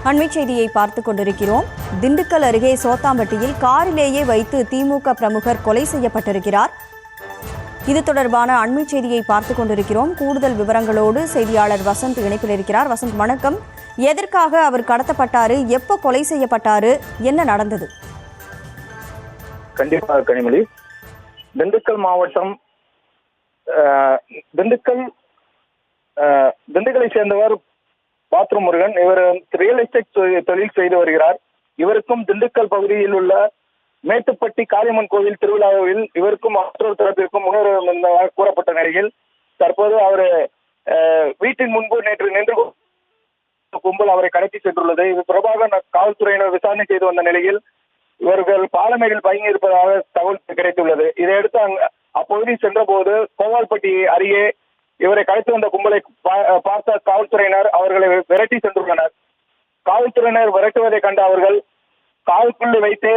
அண்மை செய்தியை பார்த்துக் கொண்டிருக்கிறோம். திண்டுக்கல் அருகே சோத்தாம்பட்டியில் காரிலேயே வைத்து திமுக பிரமுகர் கொலை செய்யப்பட்டிருக்கிறார். இது தொடர்பான அண்மை செய்தியை பார்த்துக் கொண்டிருக்கிறோம். கூடுதல் விவரங்களோடு செய்தியாளர் வசந்த் இணைப்பில் இருக்கிறார். வசந்த், வணக்கம். எதற்காக அவர் கடத்தப்பட்டாரு? எப்போ கொலை செய்யப்பட்டாரு? என்ன நடந்தது? கண்டிப்பாக கனிமொழி, திண்டுக்கல் மாவட்டம் திண்டுக்கலை சேர்ந்தவர் பாத்ரூம் முருகன். இவர் ரியல் எஸ்டேட் தொழில் செய்து வருகிறார். இவருக்கும் திண்டுக்கல் பகுதியில் உள்ள மேட்டுப்பட்டி காளியம்மன் கோவில் திருவிழாவில் இவருக்கும் மற்றொரு தரப்பிற்கும் முன்னுரிமை கூறப்பட்ட நிலையில் தற்போது அவர் வீட்டின் முன்பு நேற்று நின்று கும்பல் அவரை கடத்தி சென்றுள்ளது. இது தொடர்பாக காவல்துறையினர் விசாரணை செய்து வந்த நிலையில் இவர்கள் பாலமேடில் பதுங்கி இருப்பதாக தகவல் கிடைத்துள்ளது. இதையடுத்து அப்பகுதி சென்ற போது கோவால்பட்டி அருகே இவரை கடத்தி வந்த கும்பலை பார்த்த காவல்துறையினர் அவர்களை விரட்டி சென்றுள்ளனர். காவல்துறையினர் விரட்டுவதை கண்ட அவர்கள் காவல்குள்ளி வைத்து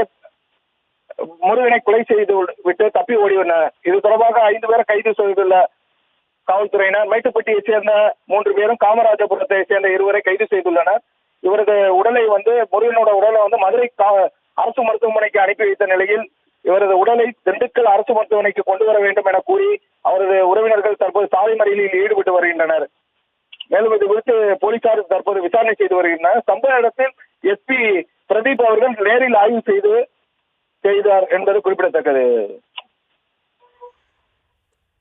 முருகனை கொலை செய்து விட்டு தப்பி ஓடிவந்தனர். இது தொடர்பாக 5 பேரை கைது செய்துள்ள காவல்துறையினர் மேட்டுப்பட்டியை சேர்ந்த 3 பேரும் காமராஜபுரத்தை சேர்ந்த 2 கைது செய்துள்ளனர். இவரது உடலை முருகனோட உடலை மதுரை அரசு மருத்துவமனைக்கு அனுப்பி வைத்த நிலையில் இவரது உடலை திண்டுக்கல் அரசு மருத்துவமனைக்கு கொண்டு வர வேண்டும் என கூறி அவரது உறவினர்கள் தற்போது சாலை மறியலில் ஈடுபட்டு வருகின்றனர். மேலும் இது குறித்து போலீசார் தற்போது விசாரணை செய்து வருகின்றனர். சம்பவ இடத்தில் எஸ்பி பிரதீப் அவர்கள் நேரில் ஆய்வு செய்தார் என்பது குறிப்பிடத்தக்கது.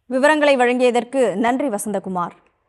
விவரங்களை வழங்கியதற்கு நன்றி வசந்தகுமார்.